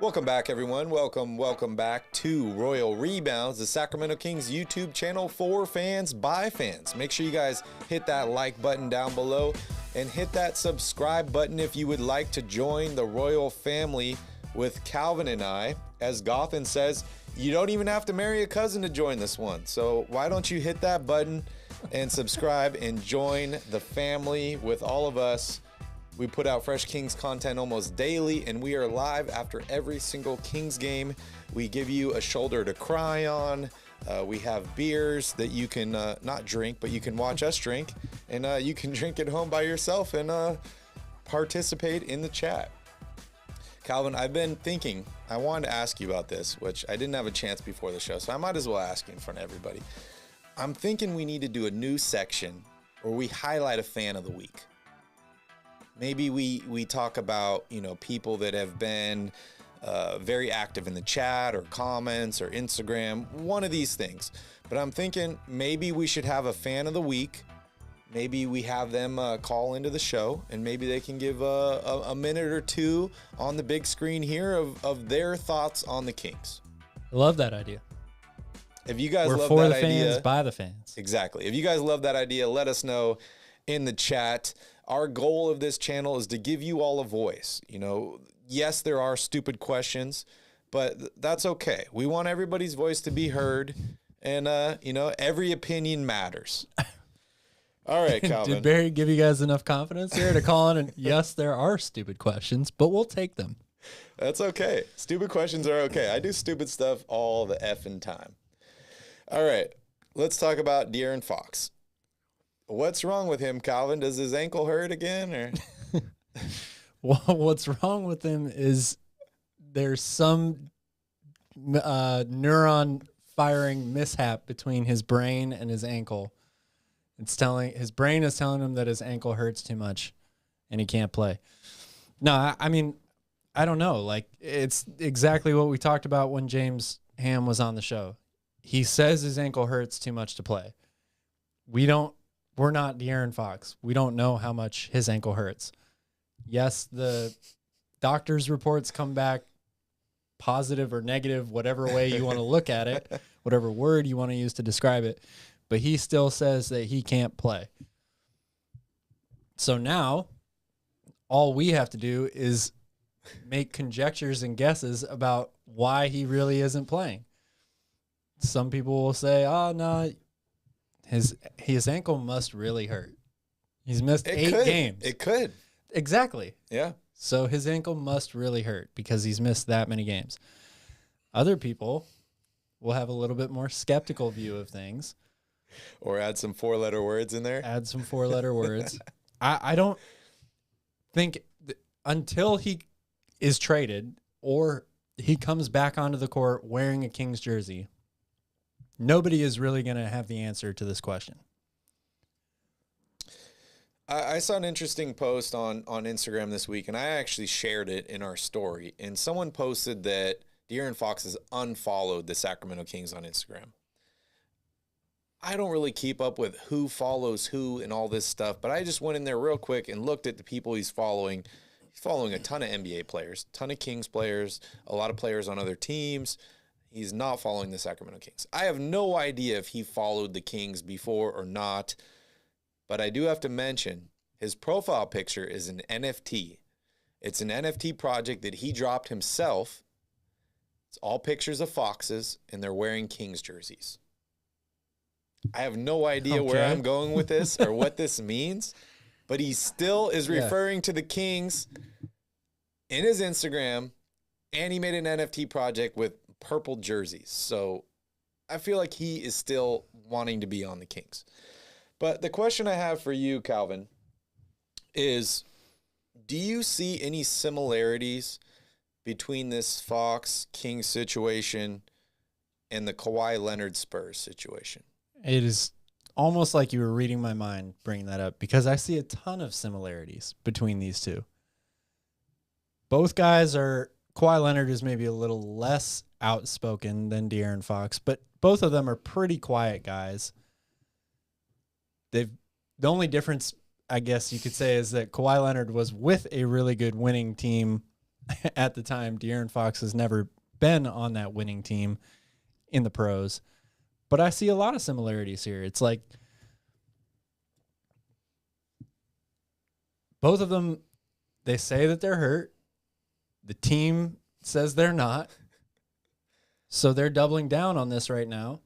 Welcome back, everyone. Welcome back to Royal Rebounds, the Sacramento Kings YouTube channel for fans by fans. Make sure you guys hit that like button down below and hit that subscribe button if you would like to join the Royal family with Calvin and I. As Gothan says, you don't even have to marry a cousin to join this one. So why don't you hit that button and subscribe and join the family with all of us. We put out fresh Kings content almost daily, and we are live after every single Kings game. We give you a shoulder to cry on. We have beers that you can not drink, but you can watch us drink, and you can drink at home by yourself and participate in the chat. Calvin, I've been thinking, I wanted to ask you about this, which I didn't have a chance before the show, so I might as well ask you in front of everybody. I'm thinking we need to do a new section where we highlight a fan of the week. Maybe we talk about, people that have been very active in the chat or comments or Instagram, one of these things. But I'm thinking maybe we should have a fan of the week. Maybe we have them call into the show, and maybe they can give a minute or two on the big screen here of their thoughts on the Kings. I love that idea. If you guys love that idea. We're for the fans, by the fans. Exactly. If you guys love that idea, let us know in the chat. Our goal of this channel is to give you all a voice. Yes, there are stupid questions, but that's okay. We want everybody's voice to be heard, and, every opinion matters. All right, Calvin. Did Barry give you guys enough confidence here to call in? And yes, there are stupid questions, but we'll take them. That's okay. Stupid questions are okay. I do stupid stuff all the effing time. All right, let's talk about De'Aaron Fox. What's wrong with him, Calvin? Does his ankle hurt again? Or Well, what's wrong with him is there's some neuron firing mishap between his brain and his ankle. His brain is telling him that his ankle hurts too much and he can't play. No, I mean, I don't know. Like, it's exactly what we talked about when James Ham was on the show. He says his ankle hurts too much to play. We're not De'Aaron Fox. We don't know how much his ankle hurts. Yes, the doctor's reports come back positive or negative, whatever way you want to look at it, whatever word you want to use to describe it. But he still says that he can't play. So now, all we have to do is make conjectures and guesses about why he really isn't playing. Some people will say, oh, no, his ankle must really hurt. He's missed 8 games. It could. Exactly. Yeah. So his ankle must really hurt because he's missed that many games. Other people will have a little bit more skeptical view of things. Or add some 4-letter words in there. Add some 4-letter words. I don't think until he is traded or he comes back onto the court wearing a Kings jersey, nobody is really going to have the answer to this question. I saw an interesting post on Instagram this week, and I actually shared it in our story. And someone posted that De'Aaron Fox has unfollowed the Sacramento Kings on Instagram. I don't really keep up with who follows who and all this stuff, but I just went in there real quick and looked at the people he's following. He's following a ton of NBA players, a ton of Kings players, a lot of players on other teams. He's not following the Sacramento Kings. I have no idea if he followed the Kings before or not, but I do have to mention his profile picture is an NFT. It's an NFT project that he dropped himself. It's all pictures of Foxes, and they're wearing Kings jerseys. I have no idea where I'm going with this or what this means, but he still is referring to the Kings in his Instagram, and he made an NFT project with purple jerseys. So I feel like he is still wanting to be on the Kings. But the question I have for you, Calvin, is do you see any similarities between this Fox-Kings situation and the Kawhi Leonard Spurs situation? It is almost like you were reading my mind bringing that up because I see a ton of similarities between these two. Both guys Kawhi Leonard is maybe a little less outspoken than De'Aaron Fox, but both of them are pretty quiet guys. The only difference, I guess you could say, is that Kawhi Leonard was with a really good winning team at the time. De'Aaron Fox has never been on that winning team in the pros. But I see a lot of similarities here. It's like both of them, they say that they're hurt. The team says they're not. So they're doubling down on this right now.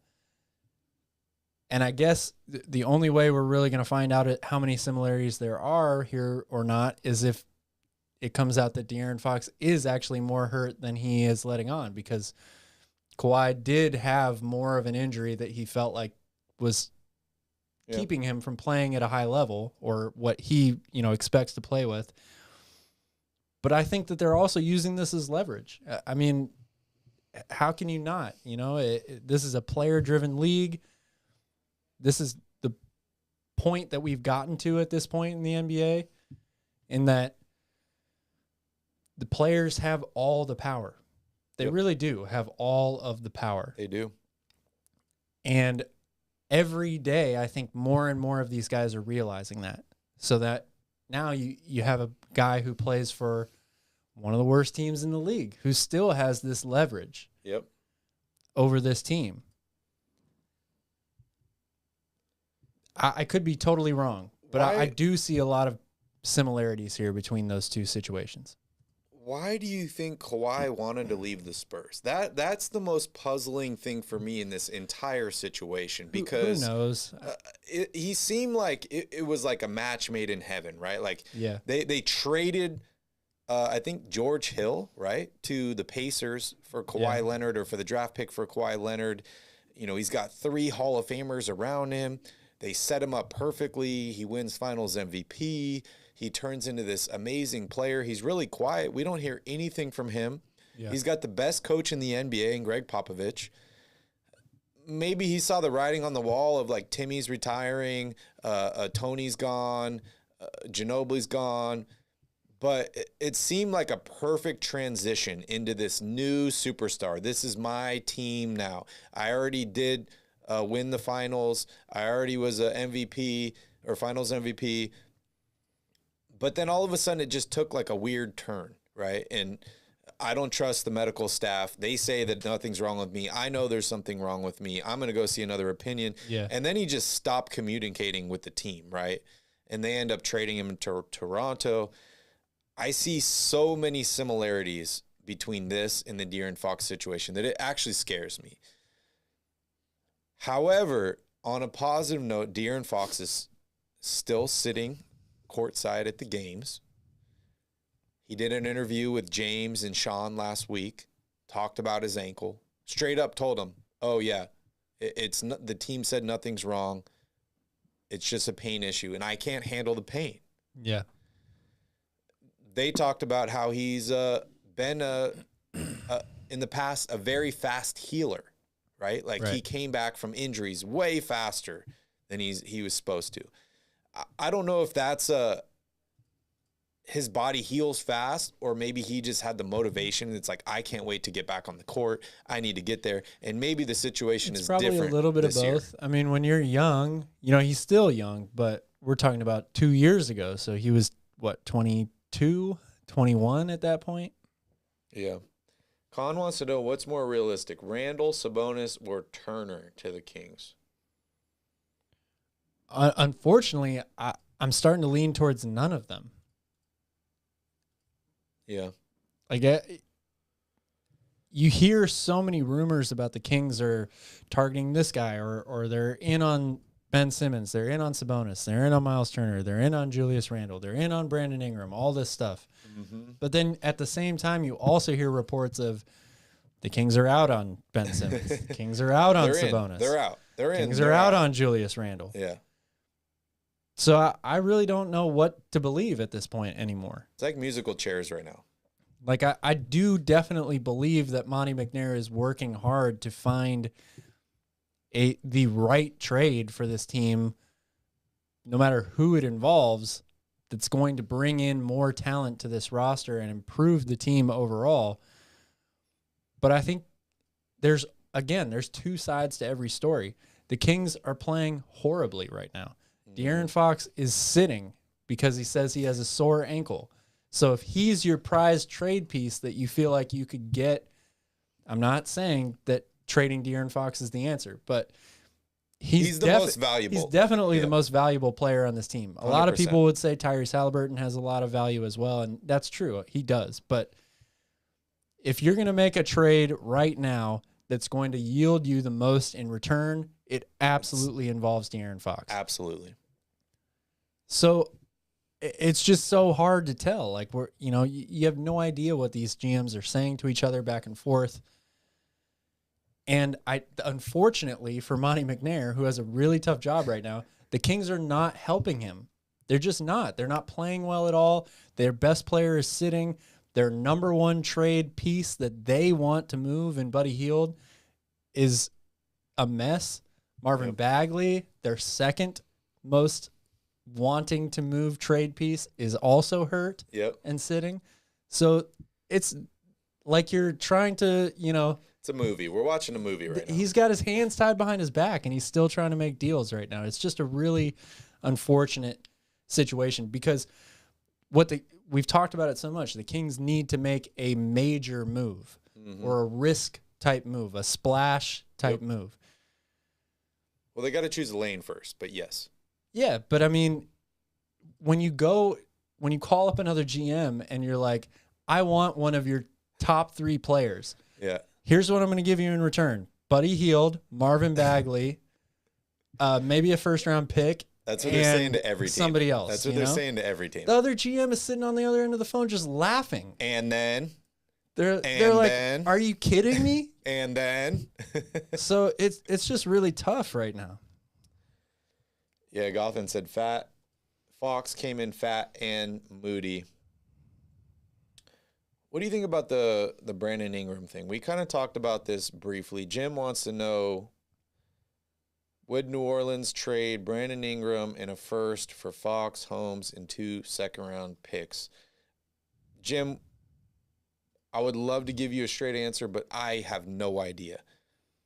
And I guess the only way we're really going to find out how many similarities there are here or not is if it comes out that De'Aaron Fox is actually more hurt than he is letting on, because Kawhi did have more of an injury that he felt like was keeping him from playing at a high level, or what he, expects to play with. But I think that they're also using this as leverage. I mean, how can you not? This is a player-driven league. This is the point that we've gotten to at this point in the NBA, in that the players have all the power. They really do have all of the power. They do. And every day, I think more and more of these guys are realizing that. So that now you have a guy who plays for one of the worst teams in the league who still has this leverage over this team. I could be totally wrong, but I do see a lot of similarities here between those two situations. Why do you think Kawhi wanted to leave the Spurs? That's the most puzzling thing for me in this entire situation, because who knows? He seemed like it was like a match made in heaven, right? Like they traded, I think, George Hill, right, to the Pacers for Kawhi Leonard, or for the draft pick for Kawhi Leonard. He's got 3 Hall of Famers around him. They set him up perfectly. He wins Finals MVP. He turns into this amazing player. He's really quiet. We don't hear anything from him. Yeah. He's got the best coach in the NBA in Greg Popovich. Maybe he saw the writing on the wall of, like, Timmy's retiring, Tony's gone, Ginobili's gone. But it seemed like a perfect transition into this new superstar. This is my team now. I already did win the finals. I already was a MVP or finals MVP. But then all of a sudden it just took like a weird turn, right? And I don't trust the medical staff. They say that nothing's wrong with me. I know there's something wrong with me. I'm going to go see another opinion. Yeah. And then he just stopped communicating with the team, right? And they end up trading him to Toronto. I see so many similarities between this and the De'Aaron Fox situation that it actually scares me. However, on a positive note, De'Aaron Fox is still sitting courtside at the games. He did an interview with James and Sean last week, talked about his ankle, straight up told him, oh yeah, it's not, the team said nothing's wrong. It's just a pain issue, and I can't handle the pain. Yeah. They talked about how he's been in the past a very fast healer, right? Like he came back from injuries way faster than he was supposed to. I don't know if that's his body heals fast, or maybe he just had the motivation. It's like, I can't wait to get back on the court. I need to get there. And maybe the situation is different. Probably a little bit of both. Year. I mean, when you're young, he's still young, but we're talking about 2 years ago. So he was, 22, 21 at that point? Yeah. Con wants to know, what's more realistic, Randall, Sabonis, or Turner to the Kings? Unfortunately, I'm starting to lean towards none of them. Yeah. You hear so many rumors about the Kings are targeting this guy, or they're in on Ben Simmons, they're in on Sabonis, they're in on Miles Turner, they're in on Julius Randle, they're in on Brandon Ingram, all this stuff. Mm-hmm. But then at the same time, you also hear reports of the Kings are out on Ben Simmons, the Kings are out on Sabonis. They're out. They're in. Kings are out on Julius Randle. Yeah. So I really don't know what to believe at this point anymore. It's like musical chairs right now. Like I do definitely believe that Monty McNair is working hard to find the right trade for this team, no matter who it involves, that's going to bring in more talent to this roster and improve the team overall. But I think there's two sides to every story. The Kings are playing horribly right now. De'Aaron Fox is sitting because he says he has a sore ankle. So if he's your prized trade piece that you feel like you could get, I'm not saying that trading De'Aaron Fox is the answer, but he's the most valuable. He's definitely the most valuable player on this team. A 100%. lot of people would say Tyrese Haliburton has a lot of value as well, and that's true. He does. But if you're going to make a trade right now that's going to yield you the most in return, it absolutely involves De'Aaron Fox. Absolutely. So it's just so hard to tell. Like, you have no idea what these GMs are saying to each other back and forth. And unfortunately for Monty McNair, who has a really tough job right now, the Kings are not helping him. They're just not. They're not playing well at all. Their best player is sitting. Their number one trade piece that they want to move in Buddy Hield is a mess. Marvin Bagley, their second most wanting to move trade piece, is also hurt and sitting. So it's like you're trying to, It's a movie. We're watching a movie right now. He's got his hands tied behind his back, and he's still trying to make deals right now. It's just a really unfortunate situation because we've talked about it so much. The Kings need to make a major move or a risk type move, a splash type move. Well, they got to choose a lane first, but yes. Yeah, but I mean, when you call up another GM and you're like, I want one of your top 3 players. Yeah. Here's what I'm going to give you in return. Buddy Hield, Marvin Bagley, maybe a first-round pick. That's what they're saying to every team. Somebody else. That's what they're saying to every team. The other GM is sitting on the other end of the phone just laughing. And then? They're like, are you kidding me? And then? So it's just really tough right now. Yeah, Gotham said fat. Fox came in fat and moody. What do you think about the Brandon Ingram thing? We kind of talked about this briefly. Jim wants to know, would New Orleans trade Brandon Ingram and a first for Fox, Holmes, and 2 second-round picks? Jim, I would love to give you a straight answer, but I have no idea.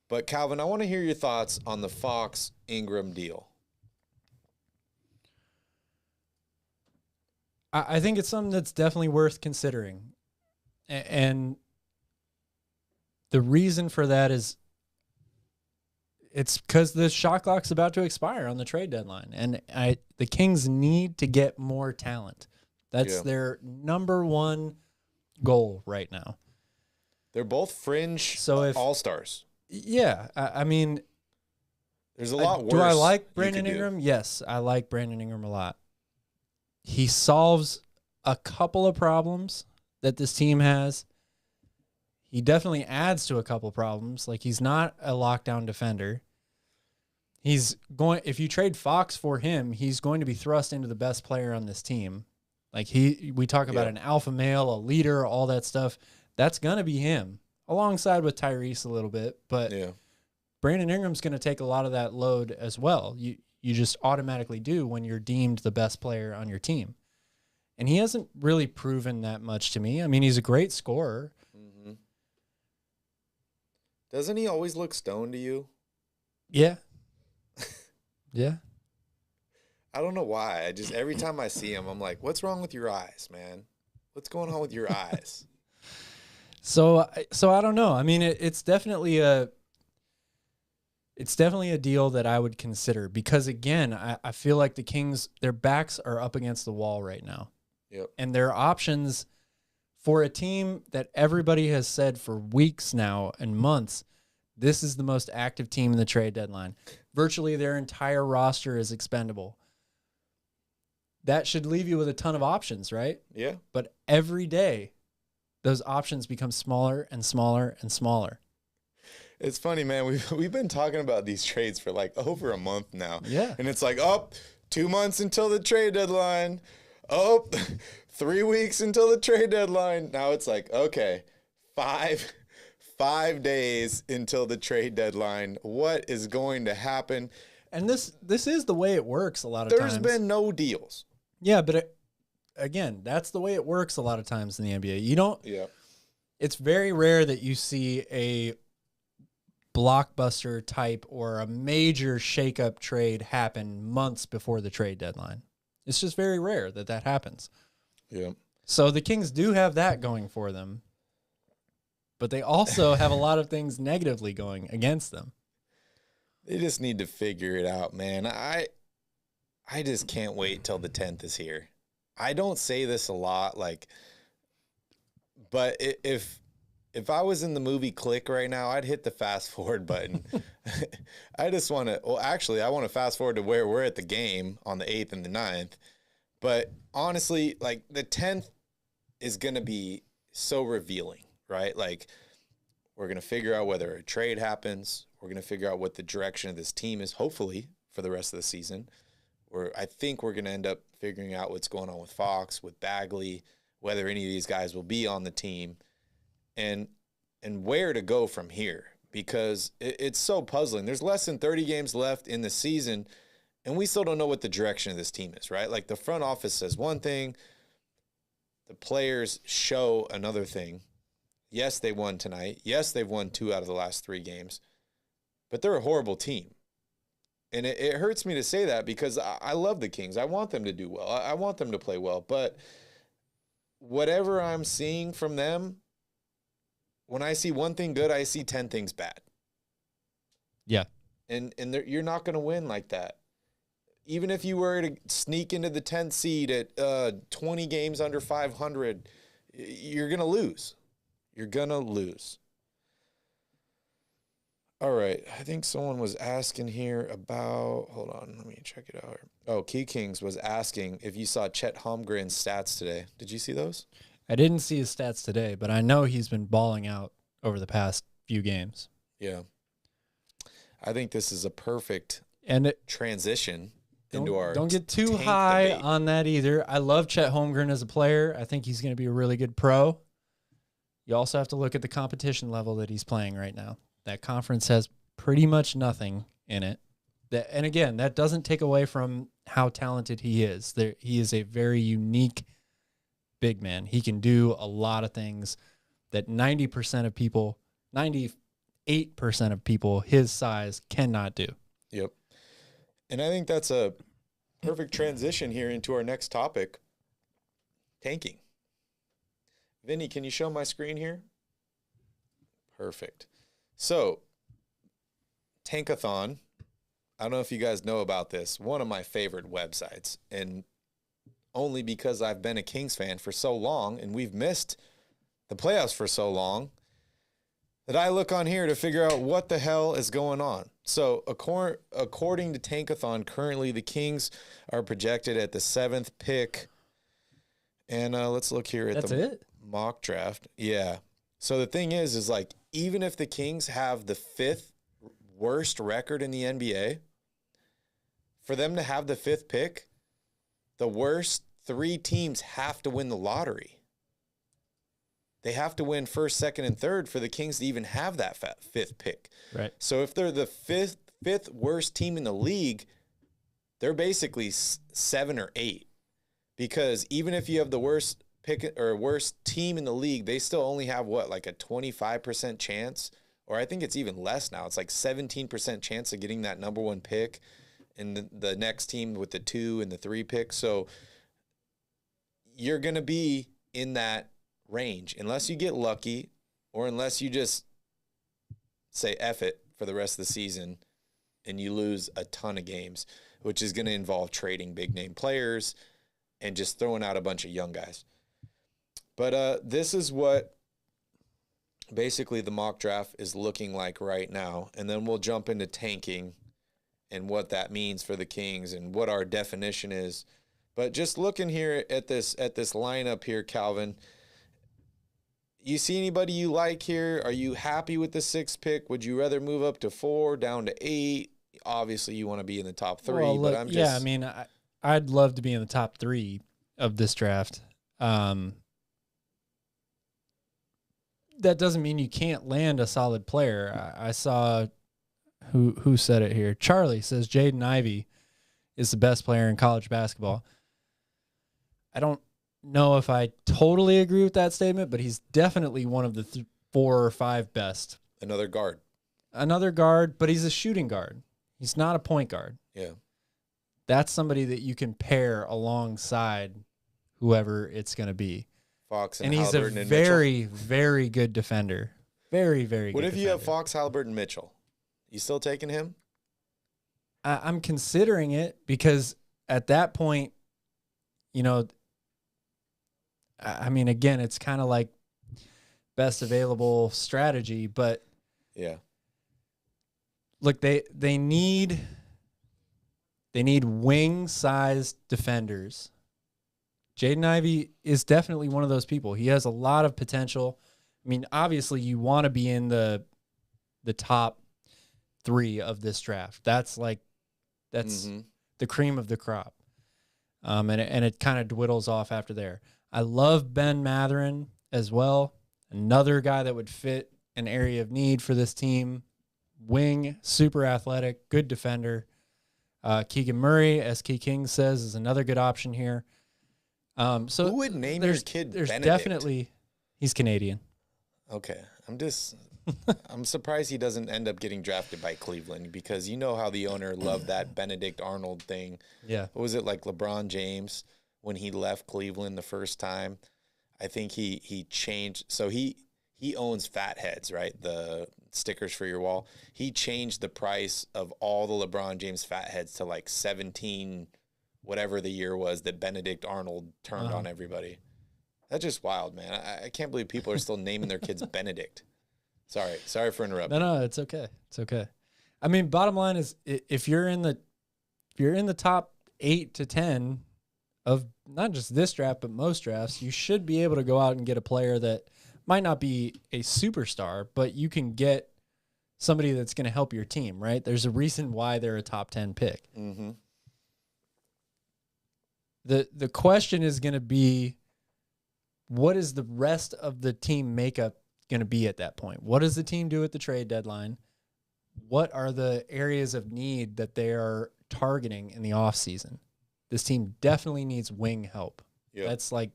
But, Calvin, I want to hear your thoughts on the Fox-Ingram deal. I think it's something that's definitely worth considering. And the reason for that is it's because the shot clock's about to expire on the trade deadline. And the Kings need to get more talent. That's their number one goal right now. They're both fringe all-stars. Yeah. I mean, there's a lot worse. Do I like Brandon Ingram? Yes, I like Brandon Ingram a lot. He solves a couple of problems that this team has. He definitely adds to a couple of problems. Like, he's not a lockdown defender. If you trade Fox for him, he's going to be thrust into the best player on this team. Like, we talk about an alpha male, a leader, all that stuff. That's going to be him, alongside with Tyrese a little bit. But Brandon Ingram's going to take a lot of that load as well. You just automatically do when you're deemed the best player on your team. And he hasn't really proven that much to me. I mean, he's a great scorer. Mm-hmm. Doesn't he always look stoned to you? Yeah. Yeah. I don't know why. Every time I see him, I'm like, what's wrong with your eyes, man? What's going on with your eyes? So I don't know. I mean, it's definitely a deal that I would consider because, again, I feel like the Kings, their backs are up against the wall right now. Yep. And their options for a team that everybody has said for weeks now and months, this is the most active team in the trade deadline. Virtually their entire roster is expendable. That should leave you with a ton of options, right? Yeah. But every day, those options become smaller and smaller and smaller. It's funny, man. We've been talking about these trades for like over a month now. Yeah. And it's like, 2 months until the trade deadline. 3 weeks until the trade deadline. Now it's like, okay, 5 days until the trade deadline. What is going to happen? And this is the way it works a lot of times. times. There's been no deals. Yeah, but again, that's the way it works a lot of times in the NBA. You don't. Yeah. It's very rare that you see a blockbuster type or a major shakeup trade happen months before the trade deadline. It's just very rare that happens. Yeah. So the Kings do have that going for them, but they also have a lot of things negatively going against them. They just need to figure it out, man. I just can't wait till the 10th is here. I don't say this a lot, but if I was in the movie Click right now, I'd hit the fast forward button. I just want to, I want to fast forward to where we're at the game on the 8th and the 9th. But honestly, the 10th is going to be so revealing, right? We're going to figure out whether a trade happens. We're going to figure out what the direction of this team is, hopefully, for the rest of the season. I think we're going to end up figuring out what's going on with Fox, with Bagley, whether any of these guys will be on the team, and where to go from here, because it's so puzzling. There's less than 30 games left in the season, and we still don't know what the direction of this team is, right? The front office says one thing, the players show another thing. Yes, they won tonight. Yes, they've won 2 out of the last 3 games, but they're a horrible team. And it hurts me to say that because I love the Kings. I want them to do well. I want them to play well. But whatever I'm seeing from them, when I see one thing good, I see 10 things bad. Yeah. And you're not going to win like that. Even if you were to sneak into the 10th seed at 20 games under 500, you're going to lose. You're going to lose. All right, I think someone was asking here about, hold on, let me check it out. Oh, Key Kings was asking if you saw Chet Holmgren's stats today. Did you see those? I didn't see his stats today, but I know he's been balling out over the past few games. Yeah. I think this is a perfect transition into our Don't get too high debate on that either. I love Chet Holmgren as a player. I think he's going to be a really good pro. You also have to look at the competition level that he's playing right now. That conference has pretty much nothing in it. And again, that doesn't take away from how talented he is. He is a very unique big man. He can do a lot of things that 98% of people his size cannot do. Yep. And I think that's a perfect transition here into our next topic, tanking. Vinny, can you show my screen here? Perfect. So, Tankathon, I don't know if you guys know about this, one of my favorite websites, and only because I've been a Kings fan for so long and we've missed the playoffs for so long that I look on here to figure out what the hell is going on. So, according to Tankathon, currently the Kings are projected at the 7th pick, and let's look here at mock draft. Yeah. So the thing is even if the Kings have the 5th worst record in the NBA, for them to have the 5th pick, the worst 3 teams have to win the lottery. They have to win 1st, 2nd, and 3rd for the Kings to even have that 5th pick. Right. So if they're the fifth worst team in the league, they're basically 7 or 8, because even if you have the worst pick or worst team in the league, they still only have a 25% chance, or I think it's even less now. It's 17% chance of getting that number 1 pick, and the next team with the 2 and the 3 pick. So you're going to be in that range unless you get lucky, or unless you just say F it for the rest of the season and you lose a ton of games, which is going to involve trading big name players and just throwing out a bunch of young guys. But this is what basically the mock draft is looking like right now. And then we'll jump into tanking and what that means for the Kings and what our definition is. But just looking here at this lineup here, Calvin, you see anybody you like here? Are you happy with the 6th pick? Would you rather move up to 4, down to 8? Obviously, you want to be in the top 3. Well, look, but I'm just... Yeah, I mean, I'd love to be in the top 3 of this draft. That doesn't mean you can't land a solid player. I saw who said it here. Charlie says Jaden Ivey is the best player in college basketball. I don't know if I totally agree with that statement, but he's definitely one of the 4 or 5 best. Another guard, but he's a shooting guard. He's not a point guard. Yeah. That's somebody that you can pair alongside whoever it's going to be. Fox and he's a Haliburton and very, Mitchell. very good defender. Very, very What good if you defender. have Fox, Haliburton, Mitchell? You still taking him? I'm considering it because at that point, you know, I mean, again, it's kind of like best available strategy, but yeah, look, they need wing-sized defenders. Jaden Ivey is definitely one of those people. He has a lot of potential. I mean, obviously, you want to be in the top 3 of this draft. That's the cream of the crop. And it kind of dwindles off after there. I love Ben Mathurin as well. Another guy that would fit an area of need for this team. Wing, super athletic, good defender. Keegan Murray, as Key King says, is another good option here. So who would name your kid There's Benedict? definitely, he's Canadian. Okay, I'm surprised he doesn't end up getting drafted by Cleveland because you know how the owner loved that Benedict Arnold thing. Yeah. What was it, like LeBron James when he left Cleveland the first time? I think he changed. So he owns Fatheads, right? The stickers for your wall. He changed the price of all the LeBron James Fatheads to like 17, whatever the year was that Benedict Arnold turned on everybody. That's just wild, man. I can't believe people are still naming their kids Benedict. Sorry for interrupting. No, it's okay. It's okay. I mean, bottom line is if you're in the top 8 to 10 of not just this draft but most drafts, you should be able to go out and get a player that might not be a superstar, but you can get somebody that's going to help your team, right? There's a reason why they're a top 10 pick. Mm-hmm. The question is going to be, what is the rest of the team makeup going to be at that point? What does the team do at the trade deadline? What are the areas of need that they are targeting in the offseason? This team definitely needs wing help. Yep. That's like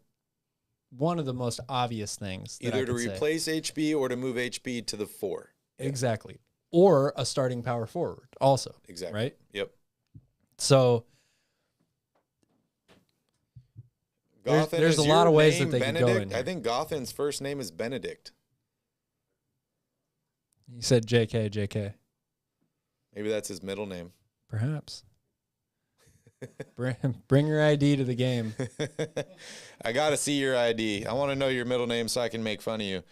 one of the most obvious things. Either to replace HB or to move HB to the 4. Exactly. Or a starting power forward also. Exactly. Right? Yep. So there's a lot of ways that they can go in here. I think Gothen's first name is Benedict. You said JK. Maybe that's his middle name. Perhaps. Bring your ID to the game. I got to see your ID. I want to know your middle name so I can make fun of you.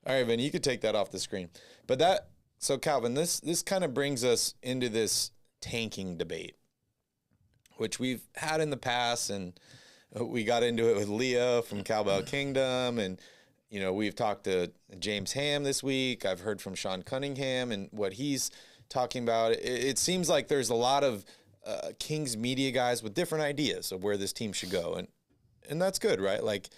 All right, Vin, you could take that off the screen. So Calvin, this kind of brings us into this tanking debate, which we've had in the past, and we got into it with Leah from Cowbell Kingdom, and you know, we've talked to James Ham this week. I've heard from Sean Cunningham and what he's talking about. It seems like there's a lot of Kings media guys with different ideas of where this team should go, and that's good, right? Like,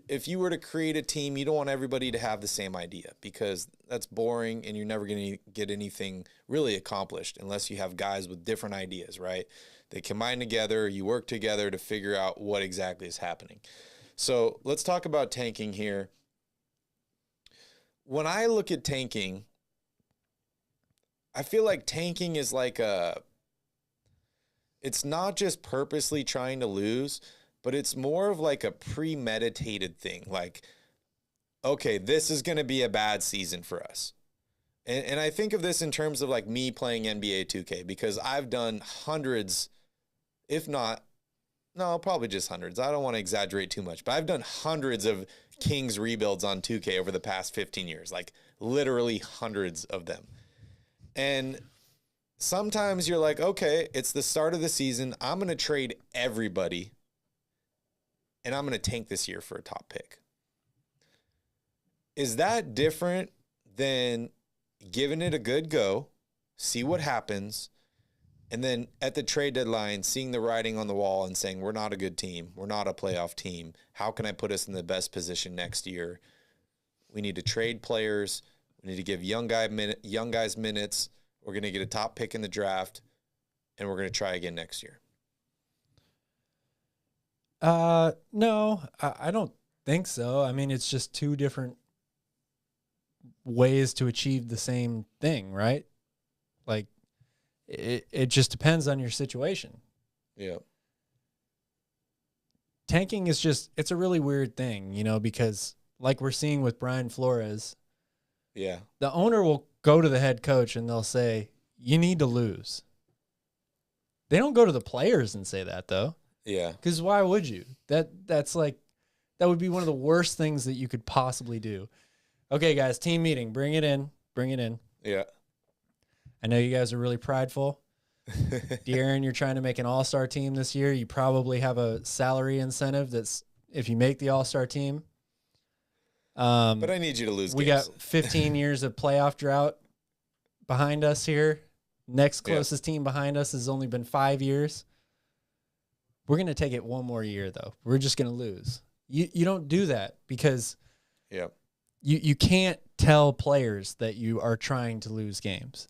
if you were to create a team, you don't want everybody to have the same idea because that's boring and you're never going to get anything really accomplished unless you have guys with different ideas, right? They combine together, you work together to figure out what exactly is happening. So let's talk about tanking here. When I look at tanking, I feel like tanking is like it's not just purposely trying to lose, but it's more of like a premeditated thing. Like, okay, this is going to be a bad season for us. And I think of this in terms of like me playing NBA 2K because I've done hundreds, if not, no, probably just hundreds. I don't want to exaggerate too much, but I've done hundreds of Kings rebuilds on 2K over the past 15 years, like literally hundreds of them. And sometimes you're like, okay, it's the start of the season. I'm going to trade everybody, and I'm going to tank this year for a top pick. Is that different than giving it a good go, see what happens, and then at the trade deadline, seeing the writing on the wall and saying, we're not a good team, we're not a playoff team, how can I put us in the best position next year? We need to trade players. We need to give young guys minutes. We're going to get a top pick in the draft, and we're going to try again next year. No, I don't think so. I mean, it's just two different ways to achieve the same thing, right? Like, it just depends on your situation. Yeah. tanking is just, it's a really weird thing, you know, because like we're seeing with Brian Flores, Yeah. the owner will go to the head coach and they'll say, you need to lose. They don't go to the players and say that, though. Yeah. Because why would you? That's like, that would be one of the worst things that you could possibly do. Okay, guys, team meeting. Bring it in. Bring it in. Yeah. I know you guys are really prideful. De'Aaron, you're trying to make an all-star team this year. You probably have a salary incentive that's if you make the all-star team. But I need you to lose We games. got 15 years of playoff drought behind us here. Next closest team behind us has only been 5 years. We're going to take it one more year, though. We're just going to lose. You don't do that because you can't tell players that you are trying to lose games.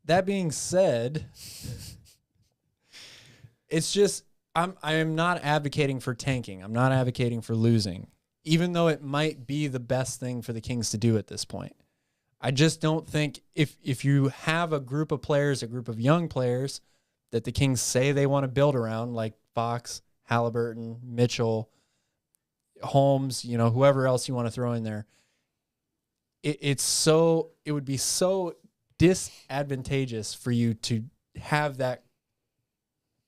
That being said, it's just I am not advocating for tanking. I'm not advocating for losing, even though it might be the best thing for the Kings to do at this point. I just don't think if you have a group of players, a group of young players that the Kings say they want to build around, like Fox, Haliburton, Mitchell, Holmes, you know, whoever else you want to throw in there, it would be so disadvantageous for you to have that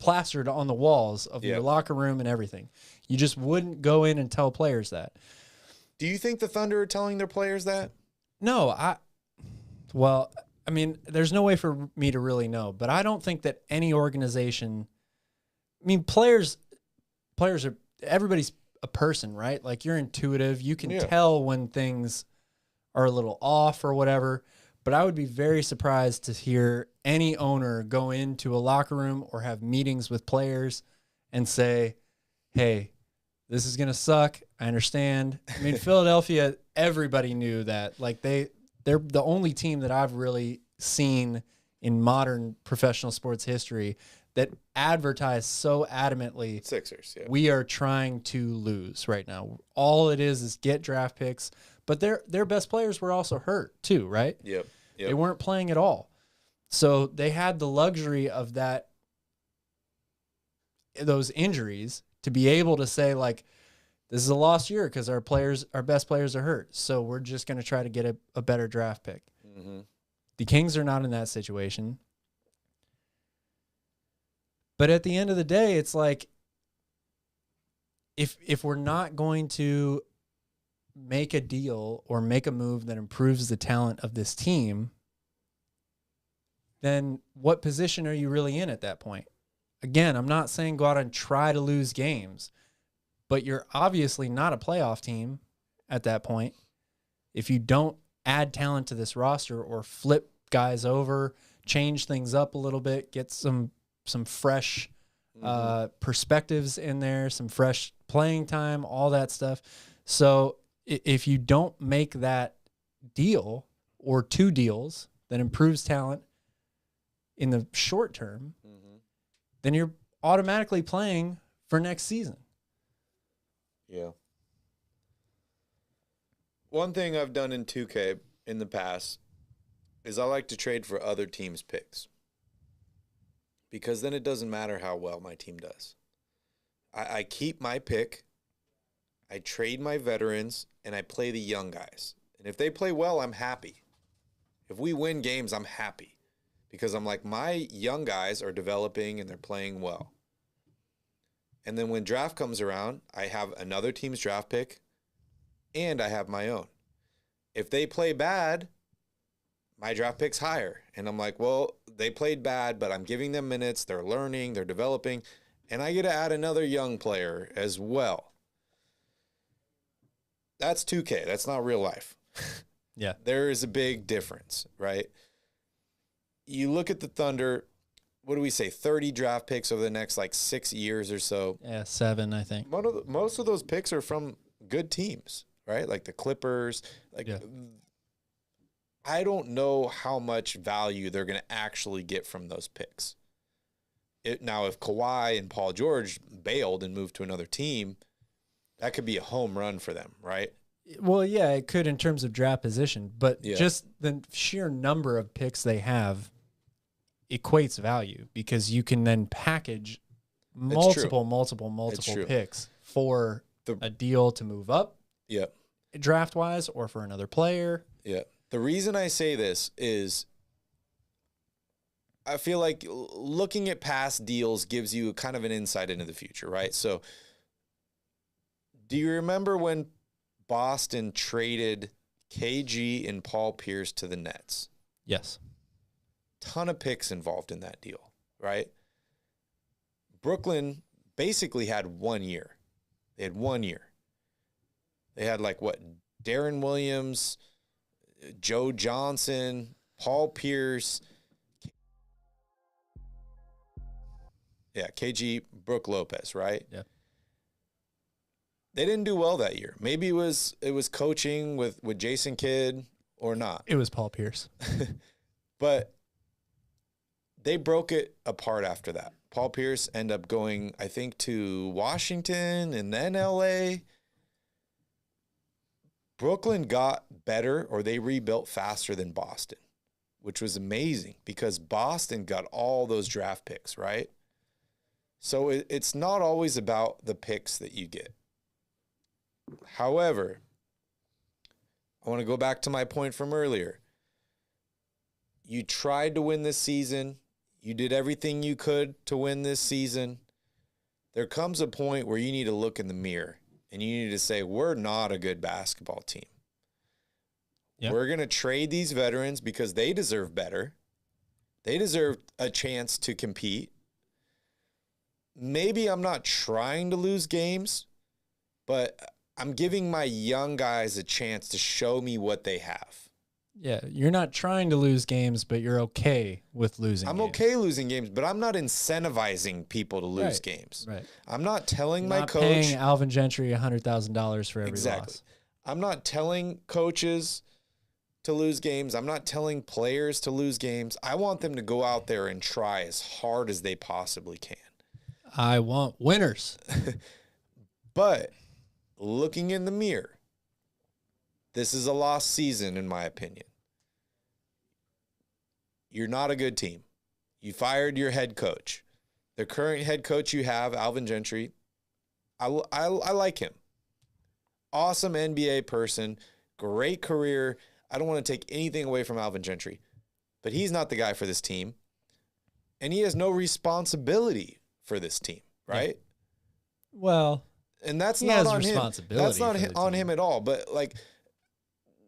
plastered on the walls of your locker room and everything. You just wouldn't go in and tell players that. Do you think the Thunder are telling their players that? No, well, I mean, there's no way for me to really know, but I don't think that any organization, I mean, players are, everybody's a person, right? Like you're intuitive. You can tell when things are a little off or whatever, but I would be very surprised to hear any owner go into a locker room or have meetings with players and say, hey, this is going to suck. I understand. I mean, Philadelphia, everybody knew that. Like they're the only team that I've really seen in modern professional sports history that advertised so adamantly. Sixers, yeah. We are trying to lose right now. All it is get draft picks. But their best players were also hurt too, right? Yep. They weren't playing at all. So they had the luxury of those injuries to be able to say, like, this is a lost year because our best players are hurt. So we're just going to try to get a better draft pick. Mm-hmm. The Kings are not in that situation. But at the end of the day, it's like, if we're not going to make a deal or make a move that improves the talent of this team, then what position are you really in at that point? Again, I'm not saying go out and try to lose games, but you're obviously not a playoff team at that point. If you don't add talent to this roster or flip guys over, change things up a little bit, get some fresh perspectives in there, some fresh playing time, all that stuff. So if you don't make that deal or two deals that improves talent in the short term, then you're automatically playing for next season. Yeah. One thing I've done in 2K in the past is I like to trade for other teams' picks, because then it doesn't matter how well my team does. I keep my pick, I trade my veterans, and I play the young guys. And if they play well, I'm happy. If we win games, I'm happy, because I'm like, my young guys are developing and they're playing well. And then when draft comes around, I have another team's draft pick and I have my own. If they play bad, my draft pick's higher. And I'm like, well, they played bad, but I'm giving them minutes. They're learning, they're developing, and I get to add another young player as well. That's 2K. That's not real life. Yeah. There is a big difference, right? You look at the Thunder, what do we say, 30 draft picks over the next, 6 years or so. Yeah, 7, I think. Most of those picks are from good teams, right? Like the Clippers. I don't know how much value they're going to actually get from those picks. Now, if Kawhi and Paul George bailed and moved to another team, that could be a home run for them, right? Well, yeah, it could in terms of draft position, but just the sheer number of picks they have equates value because you can then package multiple picks for a deal to move up. Yeah. Draft wise or for another player. Yeah. The reason I say this is I feel like looking at past deals gives you kind of an insight into the future, right? So do you remember when Boston traded KG and Paul Pierce to the Nets? Yes. Ton of picks involved in that deal, right? Brooklyn basically had 1 year. They had 1 year. They had Darren Williams, Joe Johnson, Paul Pierce, KG, Brook Lopez, right? Yeah. They didn't do well that year. Maybe it was coaching with Jason Kidd or not. It was Paul Pierce. But they broke it apart after that. Paul Pierce ended up going, I think, to Washington and then LA. Brooklyn got better, or they rebuilt faster than Boston, which was amazing because Boston got all those draft picks, right? So it's not always about the picks that you get. However, I want to go back to my point from earlier. You tried to win this season. You did everything you could to win this season. There comes a point where you need to look in the mirror and you need to say, we're not a good basketball team. Yep. We're going to trade these veterans because they deserve better. They deserve a chance to compete. Maybe I'm not trying to lose games, but I'm giving my young guys a chance to show me what they have. Yeah, you're not trying to lose games, but you're okay with losing games. I'm okay losing games, but I'm not incentivizing people to lose games. Right. I'm not telling my coach. Paying Alvin Gentry $100,000 for every loss. I'm not telling coaches to lose games. I'm not telling players to lose games. I want them to go out there and try as hard as they possibly can. I want winners. But looking in the mirror, this is a lost season, in my opinion. You're not a good team. You fired your head coach. The current head coach you have, Alvin Gentry, I like him. Awesome NBA person, great career. I don't want to take anything away from Alvin Gentry, but he's not the guy for this team, and he has no responsibility for this team, right? Well, and that's not on him. That's not on him at all. But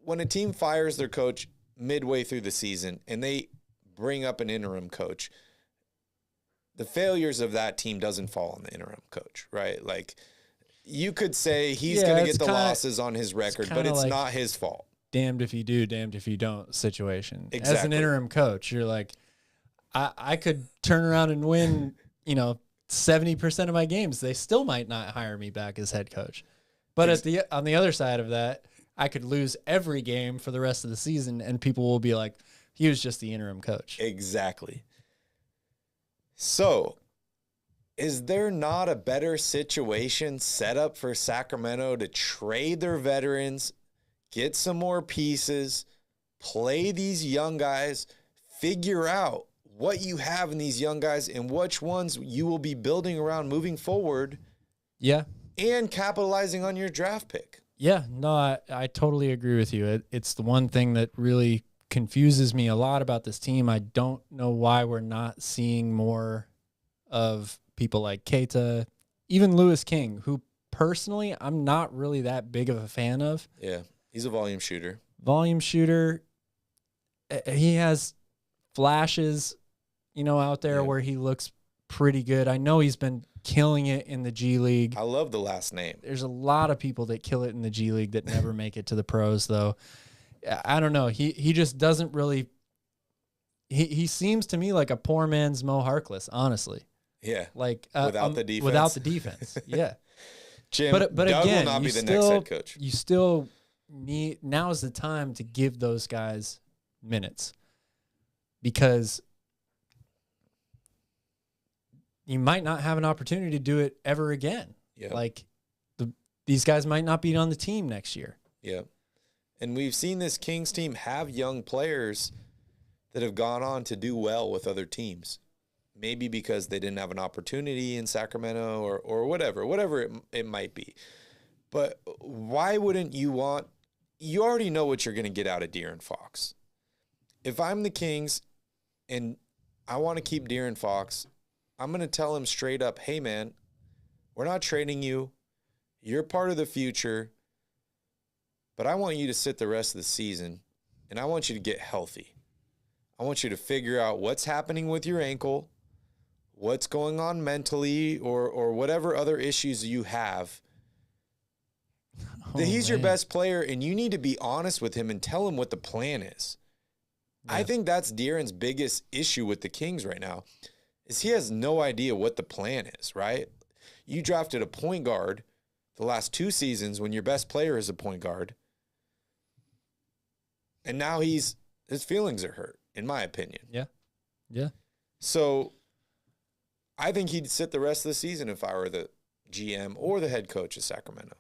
when a team fires their coach midway through the season and they bring up an interim coach, the failures of that team doesn't fall on the interim coach, right? You could say he's going to get the losses on his record, but it's not his fault. Damned if you do, damned if you don't situation. Exactly. As an interim coach, you're like, I could turn around and win, 70% of my games. They still might not hire me back as head coach. But on the other side of that, I could lose every game for the rest of the season, and people will be like, he was just the interim coach. Exactly. So, is there not a better situation set up for Sacramento to trade their veterans, get some more pieces, play these young guys, figure out what you have in these young guys and which ones you will be building around moving forward? Yeah. And capitalizing on your draft pick. Yeah, no, I totally agree with you. It's the one thing that really confuses me a lot about this team. I don't know why we're not seeing more of people like Keita, even Lewis King, who personally I'm not really that big of a fan of. Yeah, he's a volume shooter. He has flashes, out there where he looks pretty good. I know he's been killing it in the G League. I love the last name. There's a lot of people that kill it in the G League that never make it to the pros, though. I don't know. He just doesn't really. He seems to me like a poor man's Mo Harkless, honestly. Yeah. Without the defense. Without the defense. Yeah. Jim, but Doug again, will not be the next head coach. You still need. Now is the time to give those guys minutes, because you might not have an opportunity to do it ever again. Yeah. These guys might not be on the team next year. Yeah. And we've seen this Kings team have young players that have gone on to do well with other teams. Maybe because they didn't have an opportunity in Sacramento or whatever it might be. But why wouldn't you want – you already know what you're going to get out of De'Aaron Fox. If I'm the Kings and I want to keep De'Aaron Fox, I'm going to tell him straight up, hey, man, we're not trading you. You're part of the future. But I want you to sit the rest of the season, and I want you to get healthy. I want you to figure out what's happening with your ankle, what's going on mentally, or whatever other issues you have. He's your best player, and you need to be honest with him and tell him what the plan is. Yeah. I think that's De'Aaron's biggest issue with the Kings right now, is he has no idea what the plan is, right? You drafted a point guard the last 2 seasons when your best player is a point guard, and now his feelings are hurt, in my opinion. Yeah. Yeah. So I think he'd sit the rest of the season if I were the GM or the head coach of Sacramento.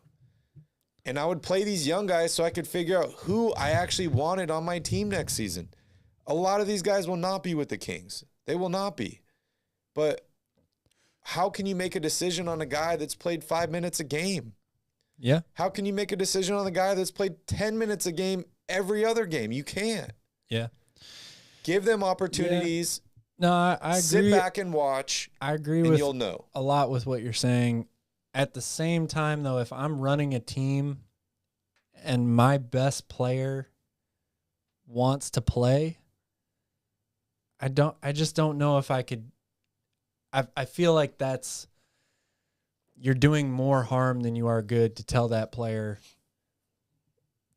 And I would play these young guys so I could figure out who I actually wanted on my team next season. A lot of these guys will not be with the Kings. They will not be. But how can you make a decision on a guy that's played 5 minutes a game? Yeah. How can you make a decision on a guy that's played 10 minutes a game every other game? You can't. Yeah. Give them opportunities. Yeah. No, I agree. Sit back and watch. I agree and with you'll know a lot with what you're saying. At the same time, though, if I'm running a team and my best player wants to play, I just don't know if I could. I feel like you're doing more harm than you are good to tell that player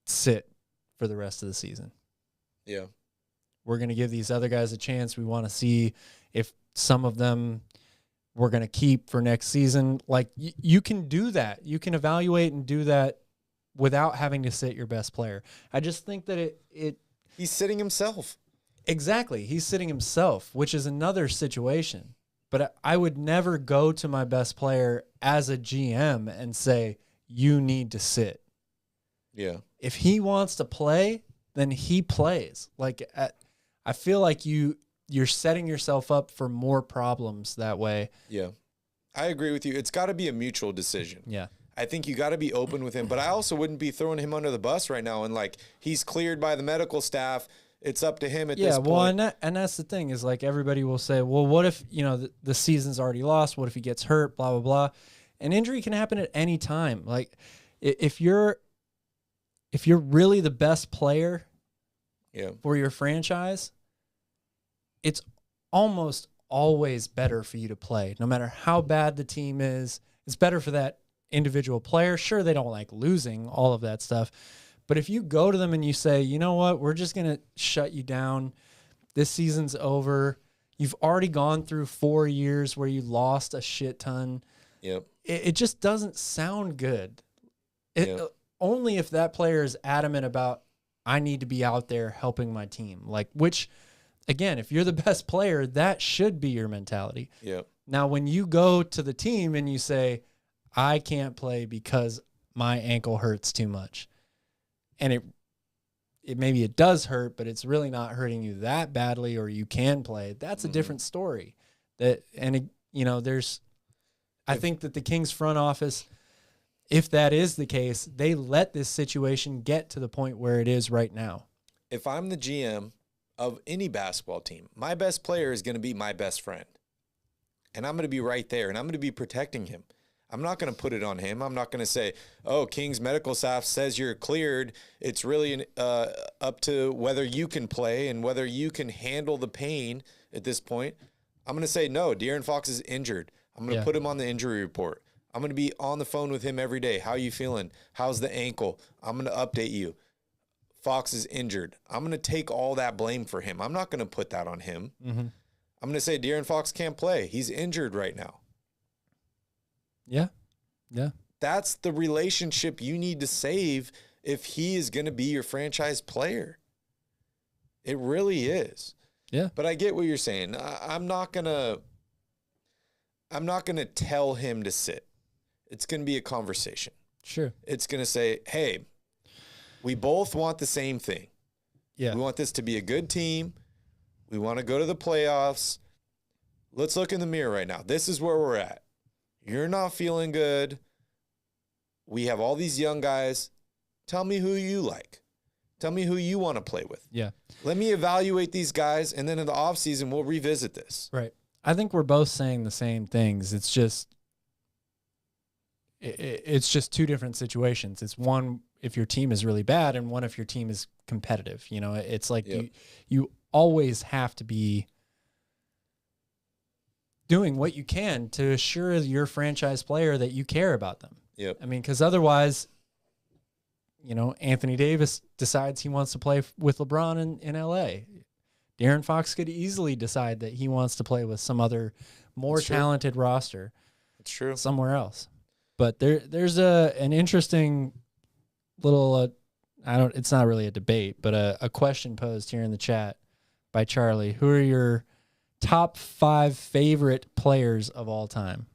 sit for the rest of the season. Yeah. We're going to give these other guys a chance. We want to see if some of them we're going to keep for next season. Like, you can do that. You can evaluate and do that without having to sit your best player. I just think that he's sitting himself. Exactly. He's sitting himself, which is another situation. But I would never go to my best player as a GM and say, you need to sit. Yeah. If he wants to play, then he plays. Like, I feel like you're setting yourself up for more problems that way. Yeah. I agree with you. It's got to be a mutual decision. Yeah. I think you got to be open with him, but I also wouldn't be throwing him under the bus right now and like, he's cleared by the medical staff. It's up to him at this point. Yeah, well, and that's the thing is, like, everybody will say, well, what if, the season's already lost? What if he gets hurt, blah, blah, blah. An injury can happen at any time. Like, if you're really the best player for your franchise, it's almost always better for you to play. No matter how bad the team is, it's better for that individual player. Sure, they don't like losing, all of that stuff. But if you go to them and you say, you know what, we're just going to shut you down. This season's over. You've already gone through 4 years where you lost a shit ton. Yep. It just doesn't sound good. Only if that player is adamant about, I need to be out there helping my team. Like, which, again, if you're the best player, that should be your mentality. Yep. Now, when you go to the team and you say, I can't play because my ankle hurts too much, and it maybe it does hurt, but it's really not hurting you that badly, or you can play, that's a different story. I think that the Kings front office, if that is the case, they let this situation get to the point where it is right now. If I'm the GM of any basketball team, my best player is going to be my best friend. And I'm going to be right there, and I'm going to be protecting him. I'm not going to put it on him. I'm not going to say, oh, King's medical staff says you're cleared. It's really up to whether you can play and whether you can handle the pain at this point. I'm going to say, no, De'Aaron Fox is injured. I'm going to put him on the injury report. I'm going to be on the phone with him every day. How are you feeling? How's the ankle? I'm going to update you. Fox is injured. I'm going to take all that blame for him. I'm not going to put that on him. Mm-hmm. I'm going to say De'Aaron Fox can't play. He's injured right now. Yeah. Yeah. That's the relationship you need to save if he is going to be your franchise player. It really is. Yeah. But I get what you're saying. I'm not going to tell him to sit. It's going to be a conversation. Sure. It's going to say, hey, we both want the same thing. Yeah. We want this to be a good team. We want to go to the playoffs. Let's look in the mirror right now. This is where we're at. You're not feeling good. We have all these young guys. Tell me who you like. Tell me who you want to play with. Yeah. Let me evaluate these guys, and then in the offseason, we'll revisit this. Right. I think we're both saying the same things. It's just two different situations. It's one if your team is really bad, and one if your team is competitive. You know, it's like you always have to be doing what you can to assure your franchise player that you care about them. Yep. I mean, because otherwise, you know, Anthony Davis decides he wants to play with LeBron in L.A. De'Aaron Fox could easily decide that he wants to play with some other more talented roster. It's true. Somewhere else. But there's an interesting little it's not really a debate, but a question posed here in the chat by Charlie. Who are your top 5 favorite players of all time?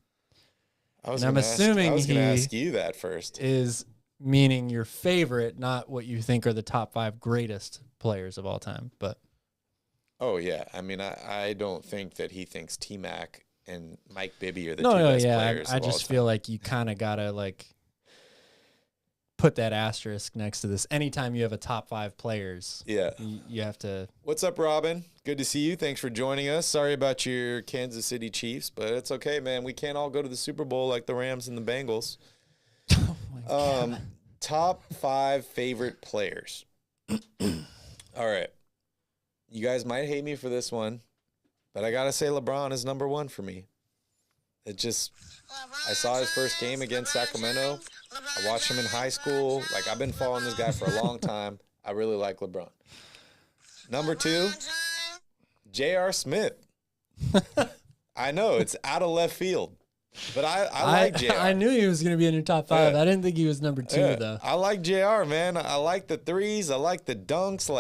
I'm assuming I was going to ask you that first. Is meaning your favorite, not what you think are the top 5 greatest players of all time. But yeah, I mean, I don't think that he thinks T-Mac and Mike Bibby are the two best players. I just feel like you kind of gotta put that asterisk next to this. Anytime you have a top 5 players, you have to. What's up, Robin? Good to see you. Thanks for joining us. Sorry about your Kansas City Chiefs, but it's okay, man. We can't all go to the Super Bowl like the Rams and the Bengals. Oh my God. Top 5 favorite players. All right. You guys might hate me for this one, but I got to say LeBron is number 1 for me. I saw his first game against Sacramento. I watched him in high school. I've been following this guy for a long time. I really like LeBron. Number 2, J.R. Smith. I know, it's out of left field, but I like J.R. I knew he was going to be in your top 5. I didn't think he was number 2, though. I like J.R., man. I like the threes. I like the dunks.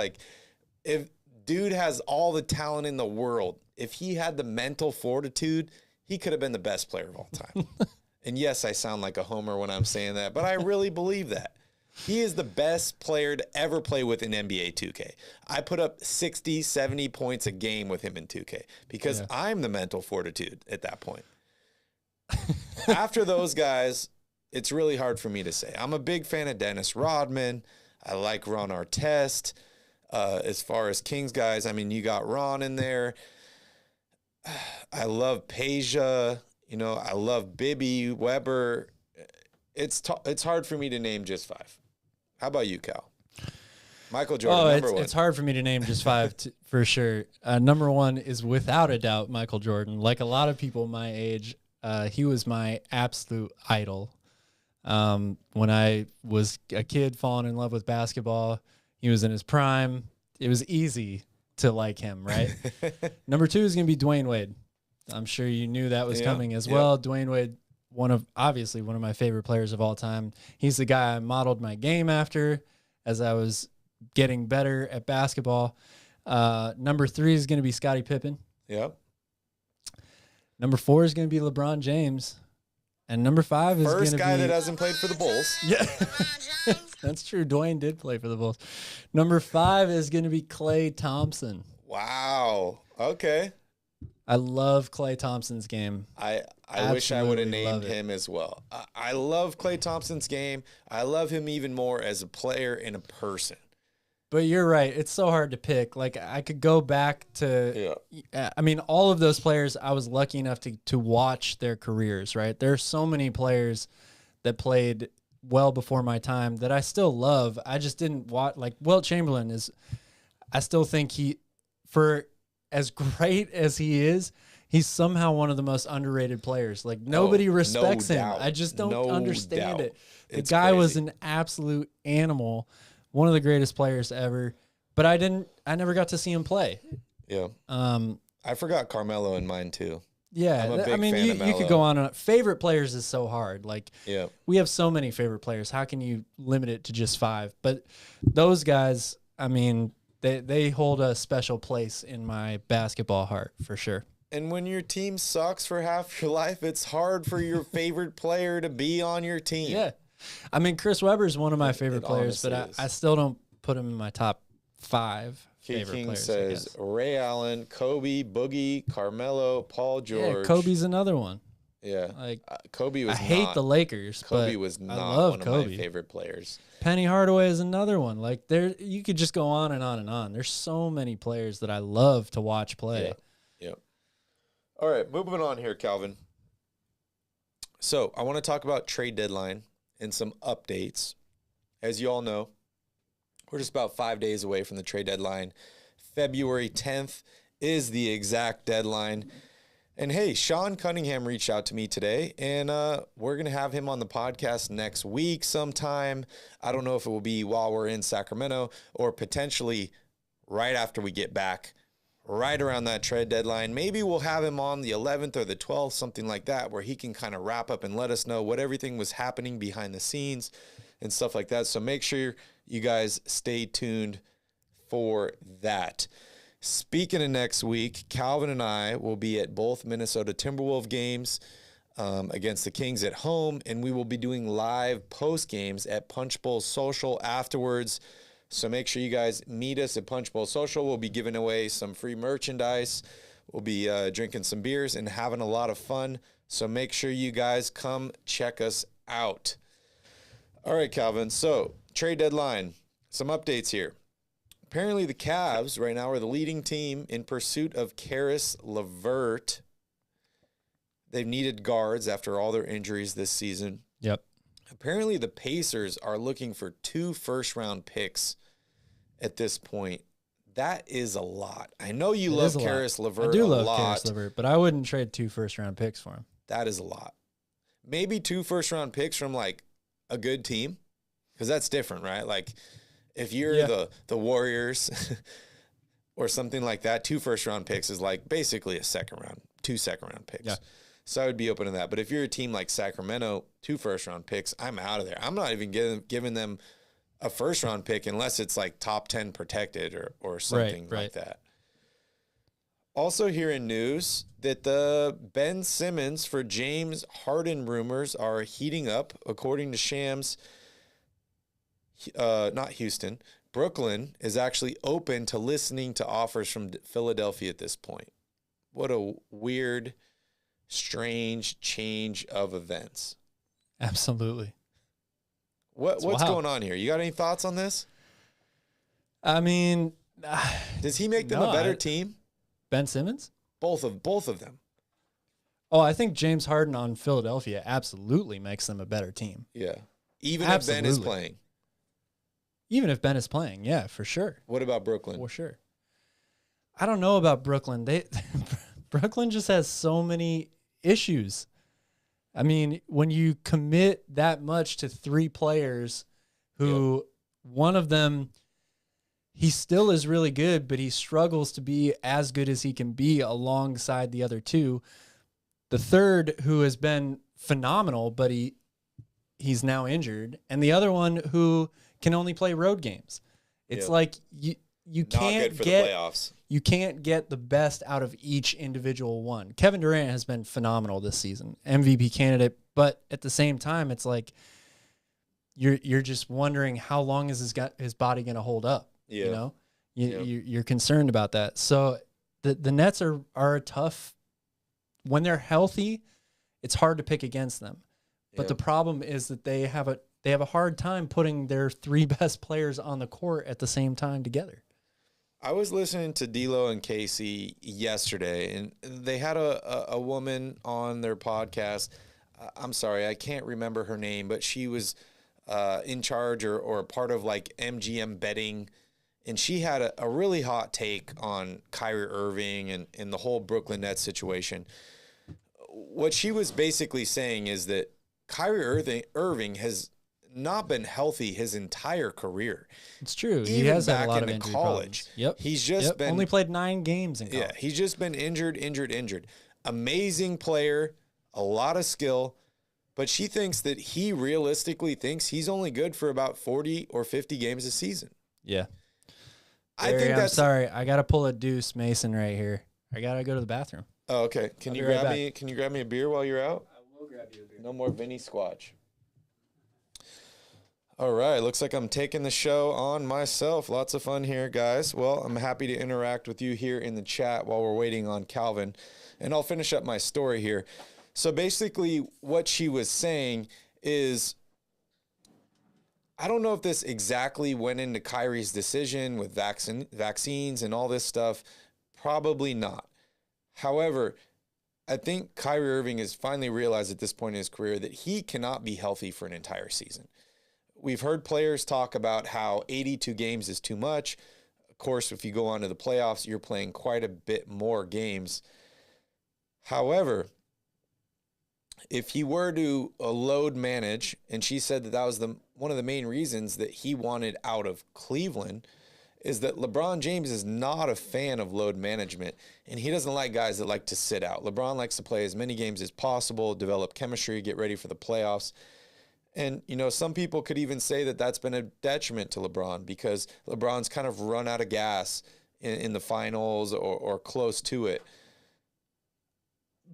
If dude has all the talent in the world, if he had the mental fortitude, he could have been the best player of all time. And yes, I sound like a homer when I'm saying that, but I really believe that. He is the best player to ever play with in NBA 2K. I put up 60, 70 points a game with him in 2K because I'm the mental fortitude at that point. After those guys, it's really hard for me to say. I'm a big fan of Dennis Rodman. I like Ron Artest. As far as Kings guys, I mean, you got Ron in there. I love Peja. I love Bibby, Weber. It's hard for me to name just 5. How about you, Cal? Michael Jordan, number 1. It's hard for me to name just 5 for sure. Number 1 is without a doubt Michael Jordan. Like a lot of people my age, he was my absolute idol. When I was a kid falling in love with basketball, he was in his prime. It was easy to like him, right? Number 2 is going to be Dwyane Wade. I'm sure you knew that was coming as well. Dwyane Wade, obviously one of my favorite players of all time. He's the guy I modeled my game after as I was getting better at basketball. Number 3 is going to be Scottie Pippen. Yep. Number 4 is going to be LeBron James. And number 5 is going to be... First guy that hasn't played for the Bulls. Yeah. That's true. Dwayne did play for the Bulls. Number 5 is going to be Klay Thompson. Wow. Okay. I love Klay Thompson's game. I wish I would have named him as well. I love Klay Thompson's game. I love him even more as a player and a person. But you're right. It's so hard to pick. I could go back to, I mean, all of those players, I was lucky enough to watch their careers, right? There are so many players that played well before my time that I still love. I just didn't watch, Wilt Chamberlain is, I still think for as great as he is, he's somehow one of the most underrated players. Nobody respects him. I just don't understand it. The guy was an absolute animal. One of the greatest players ever, but I never got to see him play. Yeah. I forgot Carmelo in mine too. Yeah. I'm a big fan of Melo. You could go on. Favorite players is so hard. Yeah. We have so many favorite players. How can you limit it to just 5? But those guys, I mean, they hold a special place in my basketball heart for sure. And when your team sucks for half your life, it's hard for your favorite player to be on your team. Yeah. I mean, Chris Webber is one of my favorite players, but I still don't put him in my top 5 favorite King players. says Ray Allen, Kobe, Boogie, Carmelo, Paul George. Yeah, Kobe's another one. Yeah, Like Kobe was. I hate the Lakers. Kobe but was not I love one Kobe. of my favorite players. Penny Hardaway is another one. Like you could just go on and on and on. There's so many players that I love to watch play. Yeah. All right, moving on here, Calvin. So I want to talk about trade deadline and some updates. As you all know, we're just about 5 days away from the trade deadline. February 10th is the exact deadline. And hey, Sean Cunningham reached out to me today, and we're going to have him on the podcast next week sometime. I don't know if it will be while we're in Sacramento or potentially right after we get back, right around that trade deadline. Maybe we'll have him on the 11th or the 12th, something like that, where he can kind of wrap up and let us know what everything was happening behind the scenes and stuff like that. So make sure you guys stay tuned for that. Speaking of next week, Calvin and I will be at both Minnesota Timberwolves games against the Kings at home, and we will be doing live post games at Punch Bowl Social afterwards. So make sure you guys meet us at Punch Bowl Social. We'll be giving away some free merchandise. We'll be drinking some beers and having a lot of fun. So make sure you guys come check us out. All right, Calvin. So trade deadline, some updates here. Apparently, the Cavs right now are the leading team in pursuit of Caris LeVert. They've needed guards after all their injuries this season. Yep. Apparently, the Pacers are looking for 2 first-round picks at this point. That is a lot. I know you love Caris LeVert a lot. I do love Caris LeVert, but I wouldn't trade 2 first-round picks for him. That is a lot. Maybe 2 first-round picks from, like, a good team, because that's different, right? Like, if you're the Warriors or something like that, 2 first-round picks is like basically a second-round, 2 second-round picks. Yeah. So I would be open to that. But if you're a team like Sacramento, 2 first-round picks, I'm out of there. I'm not even giving them a first-round pick unless it's like top 10 protected or something like that. Also here in news that the Ben Simmons for James Harden rumors are heating up, according to Shams. Not Houston, Brooklyn is actually open to listening to offers from Philadelphia at this point. What a weird, strange change of events. Absolutely. What's going on here? You got any thoughts on this? I mean, does he make them a better team? Ben Simmons? Both of them. Oh, I think James Harden on Philadelphia absolutely makes them a better team. Yeah. Even if Ben is playing. Even if Ben is playing, yeah, for sure. What about Brooklyn? For sure. I don't know about Brooklyn. Brooklyn just has so many issues. I mean, when you commit that much to 3 players who one of them, he still is really good, but he struggles to be as good as he can be alongside the other 2. The third, who has been phenomenal, but he's now injured. And the other one who can only play road games. It's like you can't get the playoffs. You can't get the best out of each individual one. Kevin Durant has been phenomenal this season, MVP candidate, but at the same time, it's like you're just wondering how long is his body going to hold up. Yeah. You know, you're concerned about that. So the Nets are tough when they're healthy. It's hard to pick against them, but the problem is that they have a hard time putting their 3 best players on the court at the same time together. I was listening to D'Lo and Casey yesterday, and they had a woman on their podcast. I'm sorry, I can't remember her name, but she was in charge or a part of like MGM betting, and she had a really hot take on Kyrie Irving and the whole Brooklyn Nets situation. What she was basically saying is that Kyrie Irving has not been healthy his entire career. It's true. Even he has back had a lot of into injury college. Problems. Yep. He's just been only played 9 games in college. Yeah, he's just been injured. Amazing player, a lot of skill, but she thinks that he realistically thinks he's only good for about 40 or 50 games a season. Yeah. I'm sorry. I got to pull a Deuce Mason right here. I got to go to the bathroom. Oh, okay. Can you grab me a beer while you're out? I will grab you a beer. No more Vinny Squatch. All right, looks like I'm taking the show on myself. Lots of fun here, guys. Well, I'm happy to interact with you here in the chat while we're waiting on Calvin, and I'll finish up my story here. So basically what she was saying is, I don't know if this exactly went into Kyrie's decision with vaccines and all this stuff. Probably not. However, I think Kyrie Irving has finally realized at this point in his career that he cannot be healthy for an entire season. We've heard players talk about how 82 games is too much. Of course, if you go on to the playoffs, you're playing quite a bit more games. However, if he were to load manage, and she said that was one of the main reasons that he wanted out of Cleveland, is that LeBron James is not a fan of load management, and he doesn't like guys that like to sit out. LeBron likes to play as many games as possible, develop chemistry, get ready for the playoffs. And, some people could even say that that's been a detriment to LeBron because LeBron's kind of run out of gas in the finals or close to it.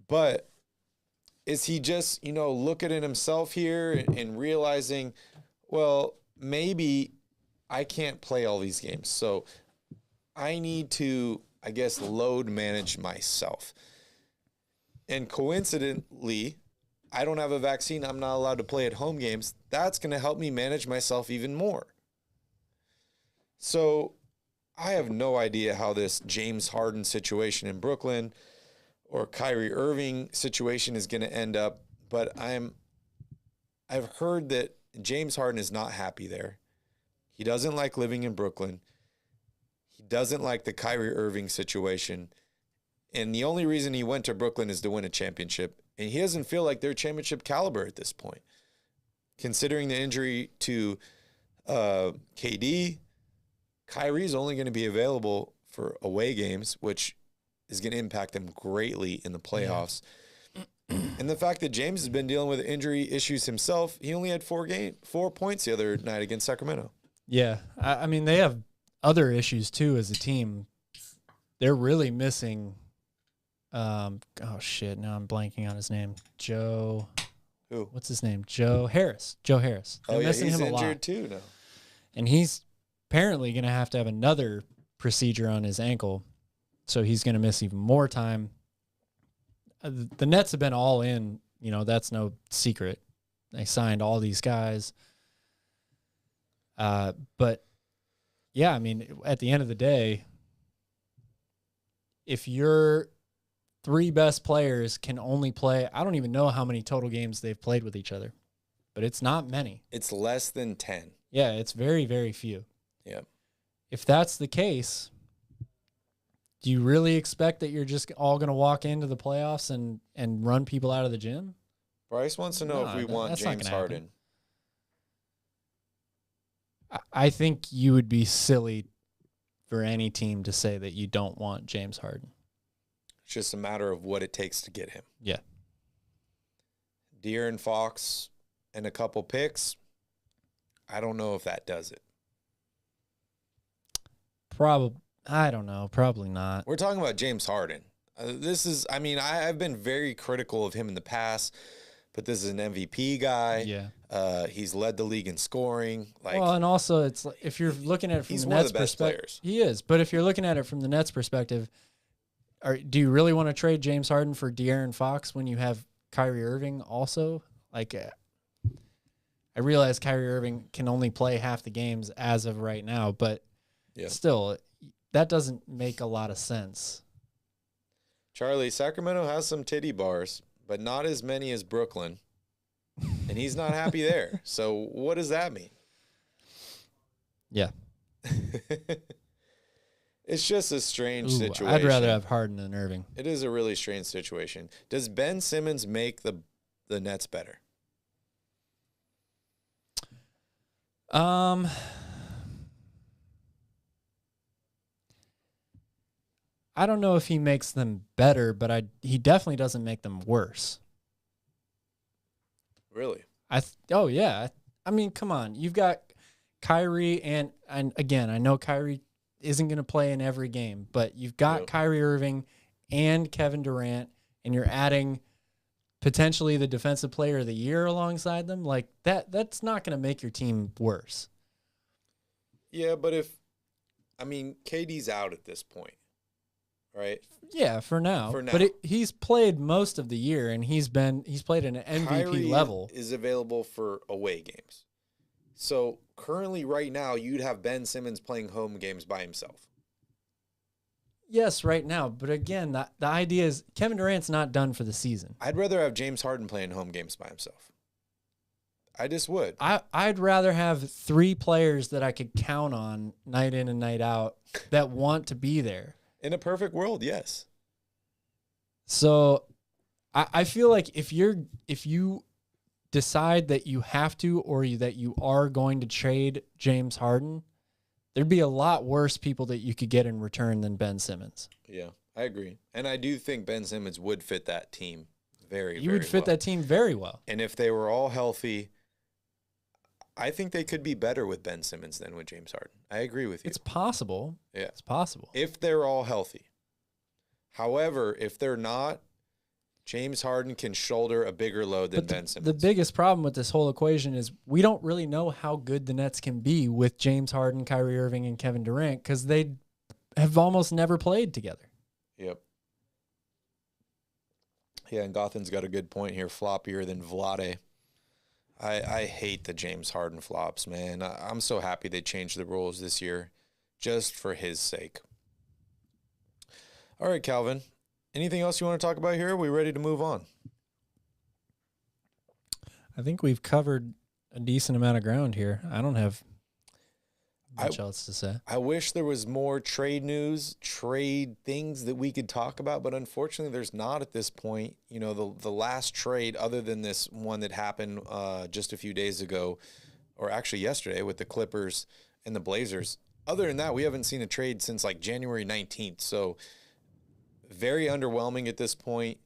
But is he just, looking at himself here and realizing, well, maybe I can't play all these games, so I need to, I guess, load manage myself. And coincidentally, I don't have a vaccine. I'm not allowed to play at home games. That's going to help me manage myself even more. So I have no idea how this James Harden situation in Brooklyn or Kyrie Irving situation is going to end up, but I've heard that James Harden is not happy there. He doesn't like living in Brooklyn. He doesn't like the Kyrie Irving situation. And the only reason he went to Brooklyn is to win a championship. And he doesn't feel like they're championship caliber at this point. Considering the injury to KD, Kyrie's only going to be available for away games, which is going to impact them greatly in the playoffs. Yeah. And the fact that James has been dealing with injury issues himself, he only had 4 points the other night against Sacramento. Yeah, I mean, they have other issues too as a team. They're really missing now I'm blanking on his name. Joe. Who? What's his name? Joe Harris. They're missing he's him a lot. Injured too now. And he's apparently going to have another procedure on his ankle, so he's going to miss even more time. The Nets have been all in, that's no secret. They signed all these guys. But yeah, I mean, at the end of the day, if your 3 best players can only play, I don't even know how many total games they've played with each other, but it's not many. It's less than 10. Yeah, it's very, very few. Yeah. If that's the case, do you really expect that you're just all going to walk into the playoffs and run people out of the gym? Bryce wants to know if we want James Harden. I think you would be silly for any team to say that you don't want James Harden. It's just a matter of what it takes to get him. Yeah. De'Aaron Fox and a couple picks, I don't know if that does it. I don't know. Probably not. We're talking about James Harden. I've been very critical of him in the past, but this is an MVP guy. Yeah. He's led the league in scoring. And also it's like, if you're looking at it from the Nets perspective, he is. But if you're looking at it from the Nets perspective, do you really want to trade James Harden for De'Aaron Fox when you have Kyrie Irving also? I realize Kyrie Irving can only play half the games as of right now, but still, that doesn't make a lot of sense. Charlie, Sacramento has some titty bars, but not as many as Brooklyn, and he's not happy there. So what does that mean? Yeah. It's just a strange situation. I'd rather have Harden than Irving. It is a really strange situation. Does Ben Simmons make the Nets better? I don't know if he makes them better, but he definitely doesn't make them worse. Really? Yeah. I mean, come on. You've got Kyrie and again, I know Kyrie isn't going to play in every game, but you've got Kyrie Irving and Kevin Durant, and you're adding potentially the defensive player of the year alongside them, like that's not going to make your team worse. Yeah, but KD's out at this point, right? Yeah, for now. But he's played most of the year, and he's played at an MVP Kyrie level. Is available for away games. So currently, right now, you'd have Ben Simmons playing home games by himself. Yes, right now. But again, the idea is Kevin Durant's not done for the season. I'd rather have James Harden playing home games by himself. I just would. I'd rather have 3 players that I could count on night in and night out that want to be there. In a perfect world, yes. So I feel like if you decide that you have to or that you are going to trade James Harden, there'd be a lot worse people that you could get in return than Ben Simmons. Yeah, I agree. And I do think Ben Simmons would fit that team very well. You would fit that team very well. And if they were all healthy, I think they could be better with Ben Simmons than with James Harden. I agree with you. It's possible. Yeah. It's possible. If they're all healthy. However, if they're not, James Harden can shoulder a bigger load than Ben Simmons. The biggest problem with this whole equation is we don't really know how good the Nets can be with James Harden, Kyrie Irving, and Kevin Durant because they have almost never played together. Yep. Yeah, and Gotham's got a good point here. Floppier than Vlade. I hate the James Harden flops, man. I'm so happy they changed the rules this year just for his sake. All right, Calvin. Anything else you want to talk about here? Are we ready to move on? I think we've covered a decent amount of ground here. I don't have much else to say. I wish there was more trade news, trade things that we could talk about, but unfortunately there's not at this point. You know, the last trade, other than this one that happened just a few days ago, or actually yesterday with the Clippers and the Blazers, other than that, we haven't seen a trade since like January 19th. So very underwhelming at this point.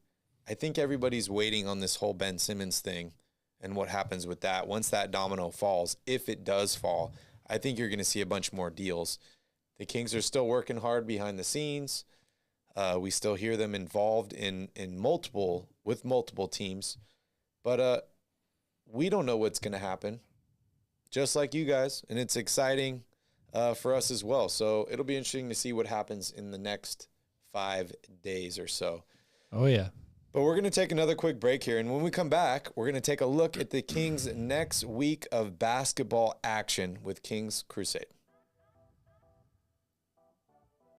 I think everybody's waiting on this whole Ben Simmons thing and what happens with that. Once that domino falls, if it does fall, I think you're going to see a bunch more deals. The Kings are still working hard behind the scenes. We still hear them involved in multiple teams. But we don't know what's going to happen, just like you guys. And it's exciting for us as well. So it'll be interesting to see what happens in the next 5 days or so. Oh, yeah. But we're going to take another quick break here. And when we come back, we're going to take a look at the Kings' next week of basketball action with Kings Crusade.